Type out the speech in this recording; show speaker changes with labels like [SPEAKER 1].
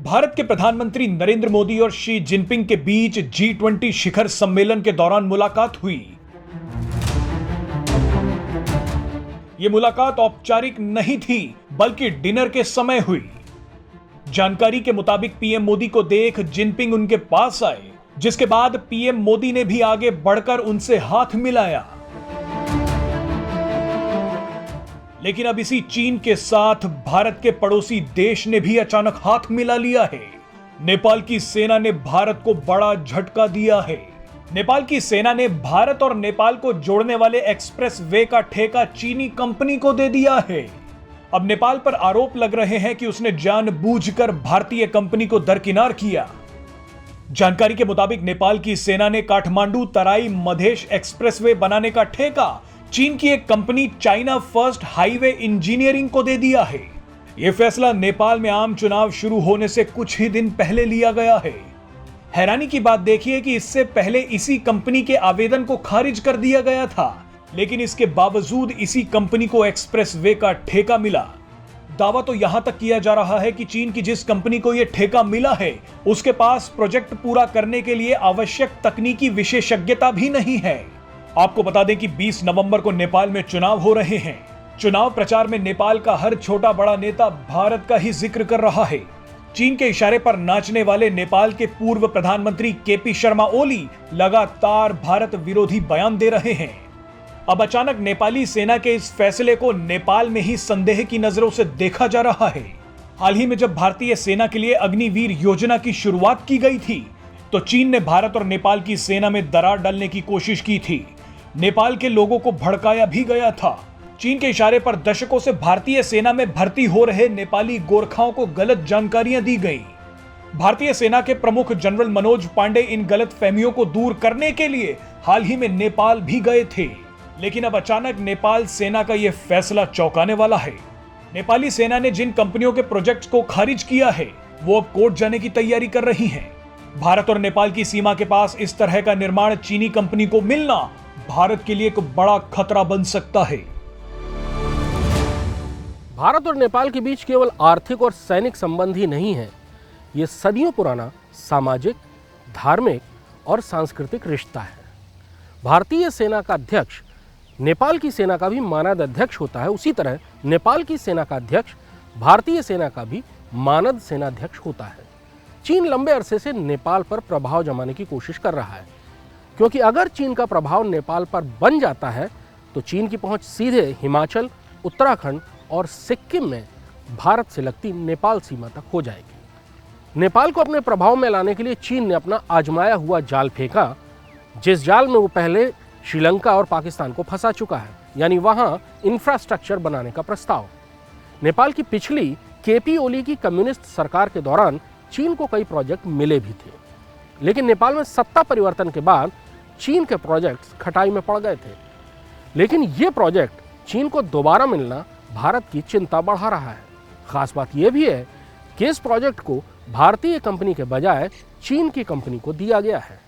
[SPEAKER 1] भारत के प्रधानमंत्री नरेंद्र मोदी और शी जिनपिंग के बीच G20 शिखर सम्मेलन के दौरान मुलाकात हुई। यह मुलाकात औपचारिक नहीं थी, बल्कि डिनर के समय हुई। जानकारी के मुताबिक पीएम मोदी को देख जिनपिंग उनके पास आए, जिसके बाद पीएम मोदी ने भी आगे बढ़कर उनसे हाथ मिलाया। लेकिन अब इसी चीन के साथ भारत के पड़ोसी देश ने भी अचानक हाथ मिला लिया है। नेपाल की सेना ने भारत को बड़ा झटका दिया है। नेपाल की सेना ने भारत और नेपाल को जोड़ने वाले एक्सप्रेस वे का ठेका चीनी कंपनी को दे दिया है। अब नेपाल पर आरोप लग रहे हैं कि उसने जानबूझकर भारतीय कंपनी को दरकिनार किया। जानकारी के मुताबिक नेपाल की सेना ने काठमांडू तराई मधेश एक्सप्रेसवे बनाने का ठेका चीन की एक company China first highway engineering को दे दिया है। यह फैसला नेपाल में आम चुनाव शुरू होने से कुछ ही दिन पहले लिया गया है। हैरानी की बात देखिए कि इससे पहले इसी कंपनी के आवेदन को खारिज कर दिया गया था, लेकिन इसके बावजूद इसी कंपनी को एक्सप्रेसवे का ठेका मिला। दावा तो यहां तक किया जा रहा है कि चीन की जिस कंपनी को यह ठेका मिला है, उसके पास प्रोजेक्ट पूरा करने के लिए आवश्यक तकनीकी विशेषज्ञता भी नहीं है। आपको बता दें कि 20 नवंबर को नेपाल में चुनाव हो रहे हैं। चुनाव प्रचार में नेपाल का हर छोटा बड़ा नेता भारत का ही जिक्र कर रहा है। चीन के इशारे पर नाचने वाले नेपाल के पूर्व प्रधानमंत्री केपी शर्मा ओली लगातार भारत विरोधी बयान दे रहे हैं। अब अचानक नेपाली सेना के इस फैसले को नेपाल में ही संदेह की नजरों से देखा जा रहा है। हाल ही में जब भारतीय सेना के लिए अग्निवीर योजना की शुरुआत की गई थी, तो चीन ने भारत और नेपाल की सेना में दरार डालने की कोशिश की थी। नेपाल के लोगों को भड़काया भी गया था। चीन के इशारे पर दशकों से भारतीय सेना में भर्ती हो रहे नेपाली गोरखाओं को गलत जानकारियां दी गई। भारतीय सेना के प्रमुख जनरल मनोज पांडे इन गलत फहमियों को दूर करने के लिए हाल ही में नेपाल भी गए थे। लेकिन अब अचानक नेपाल सेना का यह फैसला चौंकाने वाला है। नेपाली सेना ने जिन कंपनियों के प्रोजेक्ट्स को खारिज किया है, वो अब कोर्ट जाने की तैयारी कर रही हैं। भारत और नेपाल की सीमा के पास इस तरह का निर्माण चीनी कंपनी को मिलना भारत के लिए एक बड़ा खतरा बन सकता है।
[SPEAKER 2] भारत और नेपाल के बीच केवल आर्थिक और सैनिक संबंध ही नहीं है, ये सदियों पुराना सामाजिक, धार्मिक और सांस्कृतिक रिश्ता है। भारतीय सेना का अध्यक्ष नेपाल की सेना का भी मानद अध्यक्ष होता है, उसी तरह नेपाल की सेना का अध्यक्ष भारतीय सेना का भी मानद सेनाध्यक्ष होता है। चीन लंबे अरसे से नेपाल पर प्रभाव जमाने की कोशिश कर रहा है, क्योंकि अगर चीन का प्रभाव नेपाल पर बन जाता है तो चीन की पहुंच सीधे हिमाचल, उत्तराखंड और सिक्किम में भारत से लगती नेपाल सीमा तक हो जाएगी। नेपाल को अपने प्रभाव में लाने के लिए चीन ने अपना आजमाया हुआ जाल फेंका, जिस जाल में वो पहले श्रीलंका और पाकिस्तान को फंसा चुका है, यानी वहां इंफ्रास्ट्रक्चर बनाने का प्रस्ताव। नेपाल की पिछली केपी ओली की कम्युनिस्ट सरकार के दौरान चीन को कई प्रोजेक्ट मिले भी थे, लेकिन नेपाल में सत्ता परिवर्तन के बाद चीन के प्रोजेक्ट्स खटाई में पड़ गए थे। लेकिन ये प्रोजेक्ट चीन को दोबारा मिलना भारत की चिंता बढ़ा रहा है। खास बात यह भी है कि इस प्रोजेक्ट को भारतीय कंपनी के बजाय चीन की कंपनी को दिया गया है।